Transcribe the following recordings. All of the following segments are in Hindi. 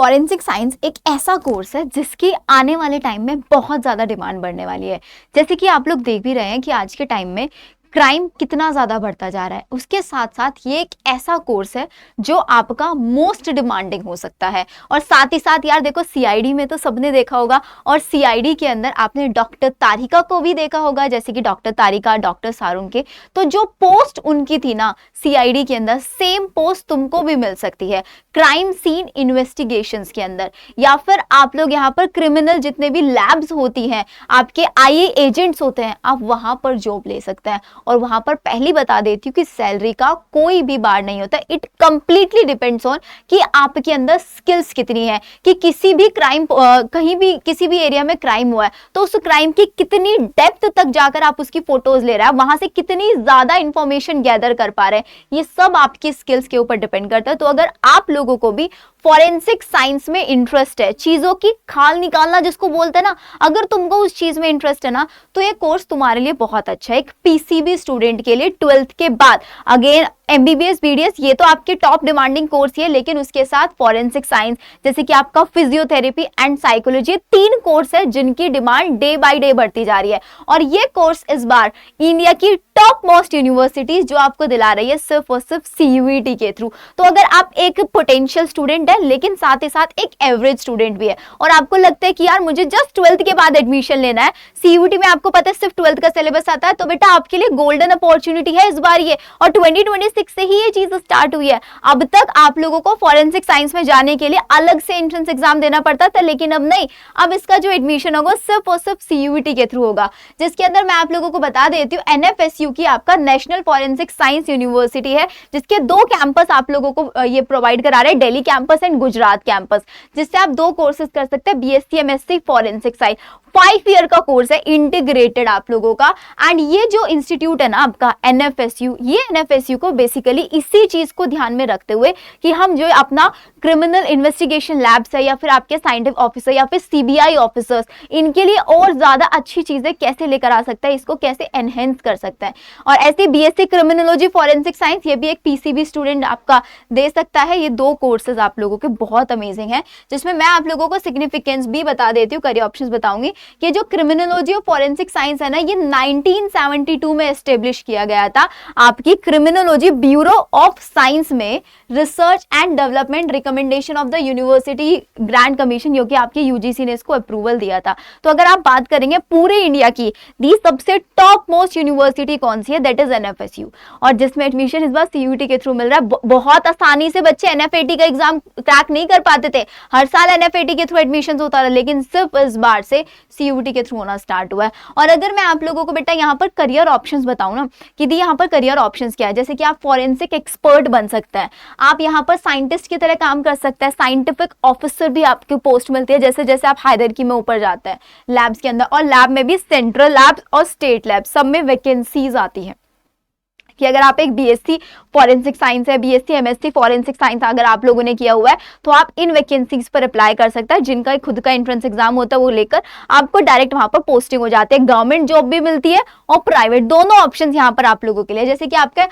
फॉरेंसिक साइंस एक ऐसा कोर्स है जिसकी आने वाले टाइम में बहुत ज़्यादा डिमांड बढ़ने वाली है। जैसे कि आप लोग देख भी रहे हैं कि आज के टाइम में क्राइम कितना ज़्यादा बढ़ता जा रहा है। उसके साथ साथ ये एक ऐसा कोर्स है जो आपका मोस्ट डिमांडिंग हो सकता है। और साथ ही साथ यार देखो, सीआईडी में तो सबने देखा होगा, और सीआईडी के अंदर आपने डॉक्टर तारिका को भी देखा होगा, जैसे कि डॉक्टर तारिका, डॉक्टर सारुण के, तो जो पोस्ट उनकी थी ना सीआईडी के अंदर, सेम पोस्ट तुमको भी मिल सकती है क्राइम सीन इन्वेस्टिगेशंस के अंदर। या फिर आप लोग यहाँ पर क्रिमिनल जितने भी लैब्स होती हैं, आपके आईए एजेंट्स होते हैं, आप वहां पर जॉब ले सकते हैं। और वहां पर पहली बता देती हूँ कि सैलरी का कोई भी बार नहीं होता। इट कंप्लीटली डिपेंड्स ऑन कि आपके अंदर स्किल्स कितनी है, कि किसी भी क्राइम कहीं भी किसी भी एरिया में क्राइम हुआ है तो उस क्राइम की कितनी डेप्थ तक जाकर आप उसकी फोटोज ले रहे हैं, वहां से कितनी ज्यादा इंफॉर्मेशन गैदर कर पा रहे हैं, ये सब आपकी स्किल्स के ऊपर डिपेंड करता है। तो अगर आप लोगों को भी फॉरेंसिक साइंस में इंटरेस्ट है, चीजों की खाल निकालना जिसको बोलते हैं ना, अगर तुमको उस चीज में इंटरेस्ट है ना, तो ये कोर्स तुम्हारे लिए बहुत अच्छा है। एक पीसीबी स्टूडेंट के लिए 12th के बाद अगेन एमबीबीएस बीडीएस ये तो आपके टॉप डिमांडिंग कोर्स ही है, लेकिन उसके साथ फॉरेंसिक साइंस जैसे कि आपका फिजियोथेरेपी एंड साइकोलॉजी, 3 कोर्स है जिनकी डिमांड डे बाय डे बढ़ती जा रही है। और ये कोर्स इस बार इंडिया की टॉप मोस्ट यूनिवर्सिटीज जो आपको दिला रही है सिर्फ और सिर्फ सीयूईटी के थ्रू। तो अगर आप एक पोटेंशियल स्टूडेंट है लेकिन साथ ही साथ एक एवरेज स्टूडेंट भी है, और आपको लगता है कि यार मुझे जस्ट 12th के बाद एडमिशन लेना है, सीयूईटी में आपको पता है सिर्फ 12th का सिलेबस आता है, तो बेटा आपके लिए गोल्डन अपॉर्चुनिटी है इस बार ये। और 2026 से ही ये चीज स्टार्ट हुई है। अब तक आप लोगों को फॉरेंसिक साइंस में जाने के लिए अलग से एंट्रेंस एग्जाम देना पड़ता था, लेकिन अब नहीं, अब इसका जो एडमिशन होगा सिर्फ और सिर्फ सीयूईटी के थ्रू होगा, जिसके अंदर मैं आप लोगों को बता देती हूँ एनएफएसयू की आपका नेशनल फॉरेंसिक साइंस यूनिवर्सिटी है, जिसके 2 कैंपस आप लोगों को ये प्रोवाइड करा रहे हैं, Delhi campus and Gujarat campus, जिससे आप 2 कोर्सेज कर सकते हैं, BSc MSc forensic science. 5 year का कोर्स है, इंटीग्रेटेड आप लोगों का। एंड ये जो इंस्टीट्यूट है ना आपका एनएफएसयू, ये एनएफएसयू को बेसिकली इसी चीज को ध्यान में रखते हुए कि हम जो अपना क्रिमिनल इन्वेस्टिगेशन लैब्स है, या फिर आपके साइंटिफिक ऑफिसर या फिर सीबीआई ऑफिसर्स, इनके लिए और ज्यादा अच्छी चीजें कैसे लेकर आ सकता है, इसको कैसे एनहेंस कर सकता है। और ऐसे बीएससी क्रिमिनोलॉजी फॉरेंसिक साइंस, ये भी एक पीसीबी स्टूडेंट आपका दे सकता है। ये 2 कोर्सेज आप लोगों के बहुत अमेजिंग है, जिसमें मैं आप लोगों को सिग्निफिकेंस भी बता देती हूँ, करियर ऑप्शंस बताऊंगी कि जो क्रिमिनोलॉजी और फॉरेंसिक साइंस है ना, ये 1972 में एस्टेब्लिश किया गया था आपकी क्रिमिनोलॉजी ब्यूरो ऑफ साइंस में, research and development recommendation of the university grant commission, जो कि आपकी यूजीसी ने इसको अप्रूवल दिया था। तो अगर आप बात करेंगे पूरे इंडिया की दी सबसे टॉप मोस्ट यूनिवर्सिटी कौन सी है, दैट इज एनएफएसयू, और जिसमें एडमिशन इस बार सीयूईटी के थ्रू मिल रहा है। बहुत आसानी से बच्चे एनएफएटी का एग्जाम क्रैक नहीं कर पाते थे, हर साल एनएफएटी के थ्रू एडमिशन होता था, लेकिन सिर्फ इस बार से सीयूईटी के थ्रू होना स्टार्ट हुआ है। और अगर मैं आप लोगों को बेटा यहाँ पर करियर ऑप्शंस बताऊं ना, कि दी यहाँ पर करियर ऑप्शंस क्या है, जैसे कि आप फॉरेंसिक एक्सपर्ट बन सकते हैं, आप यहाँ पर साइंटिस्ट की तरह काम कर सकते हैं, साइंटिफिक ऑफिसर भी आपकी पोस्ट मिलती है जैसे जैसे आप हायरार्की में ऊपर जाते हैं लैब्स के अंदर। और लैब में भी सेंट्रल लैब और स्टेट लैब सब में वैकेंसीज आती है, कि अगर आप एक बीएससी फॉरेंसिक साइंस है, बीएससी एमएससी फॉरेंसिक साइंस अगर आप लोगों ने किया हुआ है, तो आप इन वैकेंसीज पर अप्लाई कर सकते हैं, जिनका खुद का एंट्रेंस एग्जाम होता है, वो लेकर आपको डायरेक्ट वहां पर पोस्टिंग हो जाती है। गवर्नमेंट जॉब भी मिलती है और प्राइवेट, दोनों ऑप्शन यहाँ पर आप लोगों के लिए। जैसे कि आपका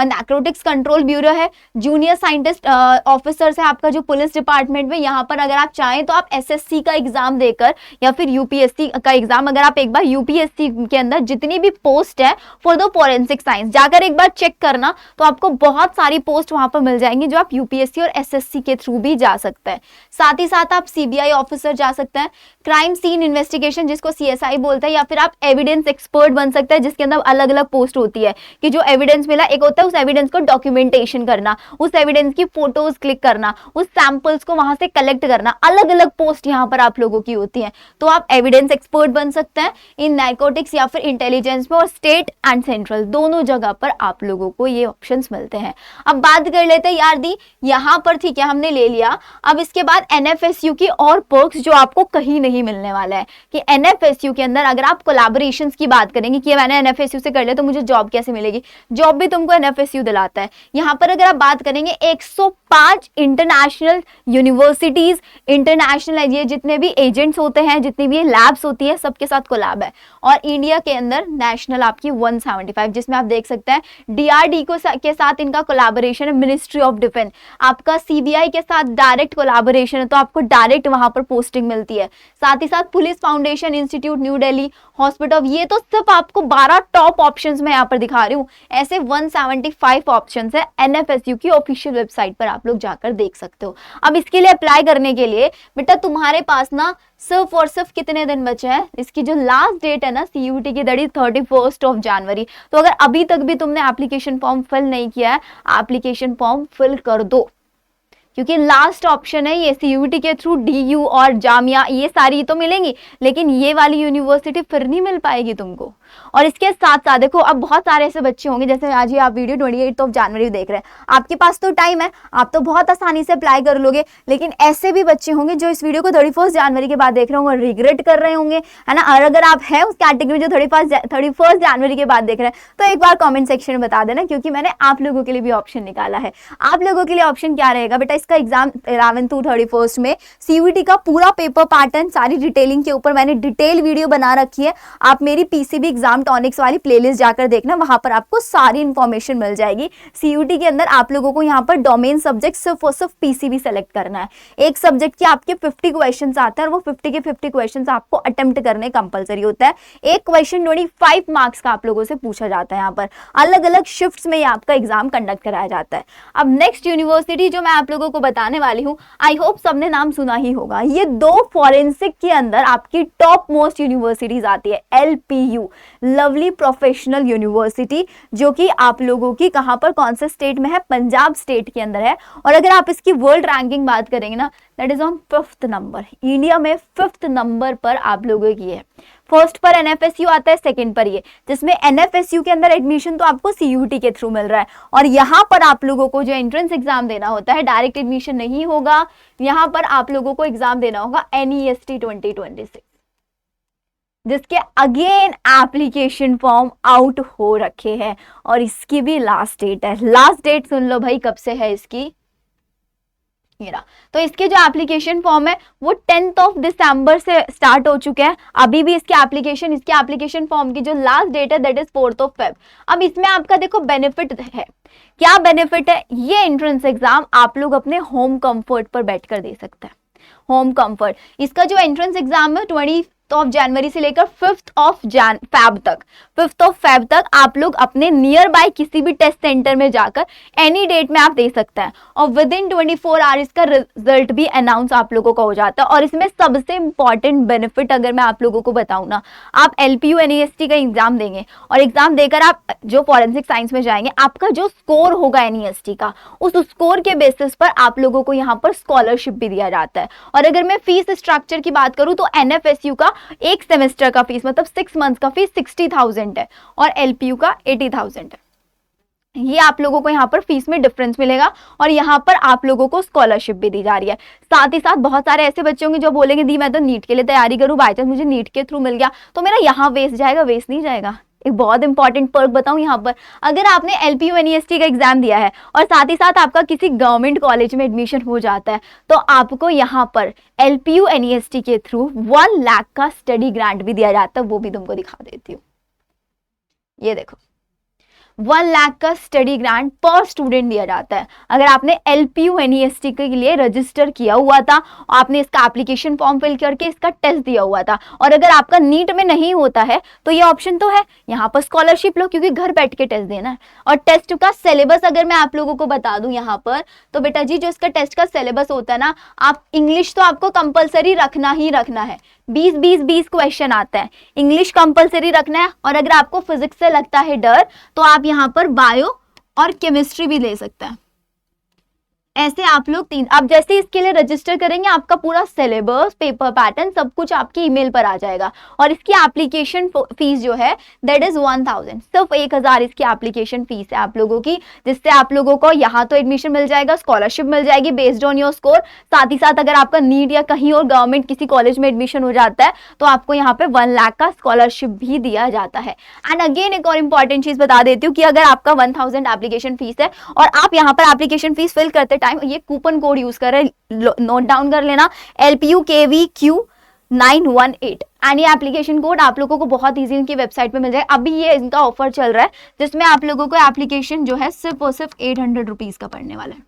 नैर्कोटिक्स कंट्रोल ब्यूरो है, जूनियर साइंटिस्ट ऑफिसर्स है आपका जो पुलिस डिपार्टमेंट में, यहाँ पर अगर आप चाहें तो आप एसएससी का एग्जाम देकर, या फिर यूपीएससी का एग्जाम, अगर आप एक बार यूपीएससी के अंदर जितनी भी पोस्ट है फॉर द फॉरेंसिक साइंस जाकर एक बार चेक करना, तो आपको बहुत सारी पोस्ट वहां पर मिल जाएंगी जो आप यूपीएससी और एसएससी के थ्रू भी जा सकते हैं। साथ ही साथ आप सीबीआई ऑफिसर जा सकते हैं, क्राइम सीन इन्वेस्टिगेशन जिसको सीएसआई बोलते हैं, या फिर आप एविडेंस एक्सपर्ट बन सकते हैं, जिसके अंदर अलग अलग पोस्ट होती है, कि जो एविडेंस मिला, एक होता है उस एविडेंस को डॉक्यूमेंटेशन करना, उस एविडेंस की फोटोज क्लिक करना, उस सैंपल्स को वहां से कलेक्ट करना, अलग अलग पोस्ट यहाँ पर आप लोगों की होती है। तो आप एविडेंस एक्सपर्ट बन सकते हैं इन नार्कोटिक्स या फिर इंटेलिजेंस में, और स्टेट एंड सेंट्रल दोनों जगह पर आप लोगों को ये ऑप्शंस मिलते हैं। अब बात कर लेते हैं यार दी यहाँ पर, ठीक है हमने ले लिया, अब इसके बाद एनएफएसयू की और पर्क्स जो आपको कहीं नहीं मिलने वाला है, कि एनएफएसयू के अंदर अगर आप कोलैबोरेशंस की बात करेंगे कि मैंने एनएफएसयू से कर लिया तो मुझे जॉब कैसे मिलेगी, जॉब भी तुमको एनएफएसयू दिलाता है। यहाँ पर अगर आप बात करेंगे 105 इंटरनेशनल यूनिवर्सिटीज, इंटरनेशनल ये जितने भी एजेंट्स होते हैं, जितनी भी लैब्स होती है, सबके साथ कोलैब है। और इंडिया के अंदर नेशनल आपकी 175, जिसमें आप देख सकते हैं DRD के साथ इनका कोलैबोरेशन है, मिनिस्ट्री ऑफ डिफेंस, आपका CBI के साथ डायरेक्ट कोलैबोरेशन है, तो आपको डायरेक्ट वहां पर पोस्टिंग मिलती है। साथ ही साथ police foundation institute new Delhi, hospital, ये तो सिर्फ आपको 12 टॉप ऑप्शंस में यहाँ पर दिखा रही हूँ, ऐसे 175 ऑप्शंस है NFSU की ऑफिशियल वेबसाइट पर, आप लोग जाकर देख सकते हो। अब इसके लिए अप्लाई करने के लिए बेटा तुम्हारे पास ना सिर्फ और सिर्फ कितने दिन बचे हैं, इसकी जो लास्ट डेट है ना CUT की, दैट इज 31 जनवरी। तो अगर अभी तक भी तुमने एप्लीकेशन फॉर्म फिल नहीं किया है, एप्लीकेशन फॉर्म फिल कर दो, क्योंकि लास्ट ऑप्शन है ये। CUT के थ्रू DU और जामिया ये सारी तो मिलेंगी, लेकिन ये वाली यूनिवर्सिटी फिर नहीं मिल पाएगी तुमको। और इसके साथ साथ देखो, अब बहुत सारे ऐसे बच्चे होंगे, जैसे आज ही आप वीडियो 28 जनवरी देख रहे हैं, आपके पास तो टाइम है, आप तो बहुत आसानी से अप्लाई कर लोगे, लेकिन ऐसे भी बच्चे होंगे जो इस वीडियो को 31 जनवरी के बाद देख रहे होंगे, रिग्रेट कर रहे होंगे, है ना। और अगर आप हैं उस कैटेगरी जो 31 जनवरी के बाद देख रहे हैं, तो एक बार कॉमेंट सेक्शन में बता देना, क्योंकि मैंने आप लोगों के लिए भी ऑप्शन निकाला है। आप लोगों के लिए ऑप्शन क्या रहेगा बेटा, इसका एग्जाम 11 to 31 में CUT का पूरा पेपर पैटर्न, सारी डिटेलिंग के ऊपर मैंने डिटेल वीडियो बना रखी है। आप मेरी PCB एग्जाम टॉनिक्स वाली प्लेलिस्ट जाकर देखना, वहां पर आपको सारी इंफॉर्मेशन मिल जाएगी। CUT के अंदर आप लोगों को यहाँ पर डोमेन सब्जेक्ट सिर्फ और सिर्फ PCB सेलेक्ट करना है। एक सब्जेक्ट के आपके 50 क्वेश्चन आते हैं, और वो 50 के 50 क्वेश्चन आपको अटेम्प्ट करने कंपलसरी होता है। एक क्वेश्चन 25 मार्क्स का आप लोगों से पूछा जाता है। यहाँ पर अलग अलग शिफ्ट्स में आपका एग्जाम कंडक्ट कराया जाता है। अब नेक्स्ट यूनिवर्सिटी जो मैं आप लोगों को बताने वाली हूँ, आई होप सबने नाम सुना ही होगा, ये 2 फॉरेंसिक के अंदर आपकी टॉप मोस्ट यूनिवर्सिटीज आती है, LPU, लवली प्रोफेशनल यूनिवर्सिटी, जो कि आप लोगों की कहां पर, कौन से स्टेट में है, पंजाब स्टेट के अंदर है। और अगर आप इसकी वर्ल्ड रैंकिंग बात करेंगे ना, that is on 5th number, India में 5th नंबर पर आप लोगों की है। फर्स्ट पर NFSU आता है, सेकंड पर ये, जिसमें NFSU के अंदर एडमिशन तो आपको CUT के थ्रू मिल रहा है, और यहाँ पर आप लोगों को जो एंट्रेंस एग्जाम देना होता है, डायरेक्ट एडमिशन नहीं होगा, यहाँ पर आप लोगों को एग्जाम देना होगा NEST 2026, जिसके अगेन एप्लीकेशन फॉर्म आउट हो रखे हैं, और इसकी भी लास्ट डेट है। लास्ट डेट सुन लो भाई, कब से है इसकी, तो इसके जो एप्लीकेशन फॉर्म है वो 10 दिसंबर से स्टार्ट हो चुके हैं। अभी भी इसके एप्लीकेशन फॉर्म की जो लास्ट डेट है दैट इज 4 फेब। अब इसमें आपका देखो बेनिफिट है, क्या बेनिफिट है, ये एंट्रेंस एग्जाम आप लोग अपने होम कंफर्ट पर बैठकर दे सकते हैं। होम कंफर्ट, इसका जो एंट्रेंस एग्जाम है 20 जनवरी से लेकर 5 फेब तक आप लोग अपने नियर बाय किसी भी टेस्ट सेंटर में जाकर एनी डेट में आप दे सकते हैं, और विद इन 24 आवर्स का रिजल्ट भी अनाउंस आप लोगों का हो जाता है। और इसमें सबसे इंपॉर्टेंट बेनिफिट अगर मैं आप लोगों को बताऊं ना, आप LPU NEST का एग्जाम देंगे, और एग्जाम देकर आप जो फॉरेंसिक साइंस में जाएंगे, आपका जो स्कोर होगा NEST का, उस स्कोर के बेसिस पर आप लोगों को यहाँ पर स्कॉलरशिप भी दिया जाता है। और अगर मैं फीस स्ट्रक्चर की बात करूं तो NFSU का एक सेमेस्टर का फीस, मतलब 6 मंथ्स का फीस 60,000 है, और LPU का 80,000 है। ये आप लोगों को यहाँ पर फीस में डिफरेंस मिलेगा, और यहाँ पर आप लोगों को स्कॉलरशिप भी दी जा रही है। साथ ही साथ बहुत सारे ऐसे बच्चे होंगे जो बोलेंगे दी मैं तो नीट के लिए तैयारी करूँ, बाई चांस मुझे नीट के थ्रू मिल गया तो मेरा यहाँ वेस्ट जाएगा, वेस्ट नहीं जाएगा। एक बहुत इंपॉर्टेंट पर्क बताऊं यहाँ पर, अगर आपने LPU NEST का एग्जाम दिया है और साथ ही साथ आपका किसी गवर्नमेंट कॉलेज में एडमिशन हो जाता है, तो आपको यहाँ पर LPU NEST के थ्रू 1 लाख का स्टडी ग्रांट भी दिया जाता है। वो भी तुमको दिखा देती हूँ, ये देखो 1 लाख का स्टडी ग्रांट पर स्टूडेंट दिया जाता है। अगर आपने LPU NEST के लिए रजिस्टर किया हुआ था, आपने इसका एप्लीकेशन फॉर्म फिल करके इसका टेस्ट दिया हुआ था, और अगर आपका नीट में नहीं होता है तो ये ऑप्शन तो है, यहाँ पर स्कॉलरशिप लो, क्योंकि घर बैठ के टेस्ट देना है। और टेस्ट का सिलेबस अगर मैं आप लोगों को बता दूं यहाँ पर, तो बेटा जी जो इसका टेस्ट का सिलेबस होता है ना, आप इंग्लिश तो आपको कंपलसरी रखना ही रखना है, 20 क्वेश्चन आता है, इंग्लिश कंपलसरी रखना है। और अगर आपको फिजिक्स से लगता है डर, तो आप यहाँ पर बायो और केमिस्ट्री भी ले सकते हैं। ऐसे आप लोग 3, आप जैसे इसके लिए रजिस्टर करेंगे, आपका पूरा सिलेबस, पेपर पैटर्न सब कुछ आपकी ईमेल पर आ जाएगा। और इसकी एप्लीकेशन फीस जो है दैट इज 1000, सिर्फ 1000 इसकी एप्लीकेशन फीस है आप लोगों की, जिससे आप लोगों को यहाँ तो एडमिशन मिल जाएगा, स्कॉलरशिप मिल जाएगी बेस्ड ऑन योर स्कोर। साथ ही साथ अगर आपका नीट या कहीं और गवर्नमेंट किसी कॉलेज में एडमिशन हो जाता है, तो आपको यहाँ पे 1 लाख का स्कॉलरशिप भी दिया जाता है। एंड अगेन एक और इंपॉर्टेंट चीज बता देती हूँ कि अगर आपका 1000 एप्लीकेशन फीस है और आप यहाँ पर एप्लीकेशन फीस फिल करते टाइम ये कूपन कोड यूज कर रहे हैं, नोट डाउन कर लेना, LPU KVQ 918 एंड ये एप्लीकेशन कोड आप लोगों को बहुत इजी इनकी वेबसाइट पे मिल जाए। अभी ये इनका ऑफर चल रहा है जिसमें आप लोगों को एप्लीकेशन जो है सिर्फ और सिर्फ 800 रुपीज का पड़ने वाला है।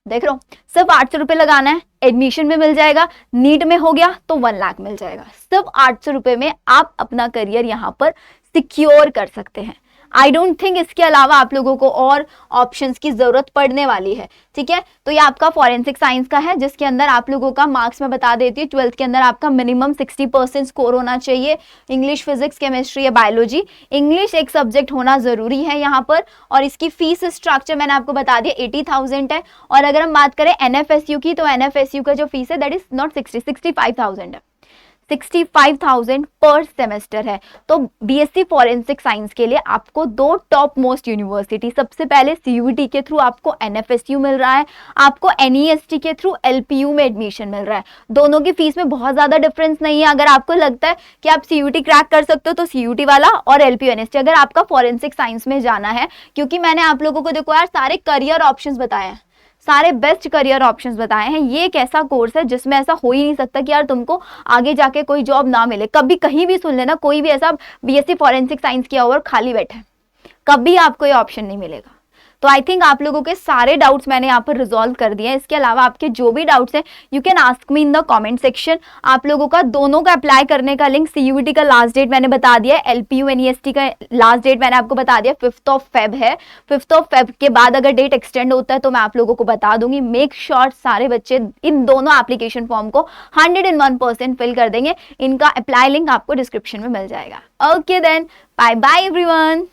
देख रहे हो, सिर्फ 800 रुपये लगाना है, एडमिशन में मिल जाएगा, नीट में हो गया तो 1 लाख मिल जाएगा। सिर्फ 800 रुपये में आप अपना करियर यहाँ पर सिक्योर कर सकते हैं। आई डोंट थिंक इसके अलावा आप लोगों को और ऑप्शंस की जरूरत पड़ने वाली है। ठीक है, तो ये आपका फॉरेंसिक साइंस का है जिसके अंदर आप लोगों का मार्क्स में बता देती हूँ, 12th के अंदर आपका मिनिमम 60% स्कोर होना चाहिए। इंग्लिश, फिजिक्स, केमिस्ट्री या बायोलॉजी, इंग्लिश एक सब्जेक्ट होना जरूरी है यहाँ पर। और इसकी फीस स्ट्रक्चर मैंने आपको बता दिया 80,000 है। और अगर हम बात करें NFSU की, तो NFSU का जो फीस है दैट इज नॉट 65,000 है, 65,000 पर सेमेस्टर है। तो BSc फॉरेंसिक साइंस के लिए आपको 2 टॉप मोस्ट यूनिवर्सिटी, सबसे पहले CUET के थ्रू आपको NFSU मिल रहा है, आपको NEST के थ्रू LPU में एडमिशन मिल रहा है। दोनों की फीस में बहुत ज्यादा डिफरेंस नहीं है। अगर आपको लगता है कि आप CUET क्रैक कर सकते हो तो CUET वाला, और LPU NEST अगर आपका फॉरेंसिक साइंस में जाना है, क्योंकि मैंने आप लोगों को देखो यार सारे करियर ऑप्शंस बताए हैं, सारे बेस्ट करियर ऑप्शंस बताए हैं। ये एक ऐसा कोर्स है जिसमें ऐसा हो ही नहीं सकता कि यार तुमको आगे जाके कोई जॉब ना मिले। कभी कहीं भी सुन लेना, कोई भी ऐसा BSc फॉरेंसिक साइंस किया हुआ और खाली बैठा है, कभी आपको ये ऑप्शन नहीं मिलेगा। तो आई थिंक आप लोगों के सारे डाउट्स मैंने यहाँ पर रिजॉल्व कर दिए हैं। इसके अलावा आपके जो भी डाउट्स हैं you can ask me in the comment section. आप लोगों का दोनों का अप्लाई करने का लिंक, CUET का लास्ट डेट मैंने बता दिया है, LPU NEST का लास्ट डेट मैंने आपको बता दिया 5th ऑफ Feb है। 5th ऑफ Feb के बाद अगर डेट एक्सटेंड होता है तो मैं आप लोगों को बता दूंगी। मेक श्योर सारे बच्चे इन दोनों एप्लीकेशन फॉर्म को 101% फिल कर देंगे। इनका अप्लाई लिंक आपको डिस्क्रिप्शन में मिल जाएगा। Okay then, bye bye everyone.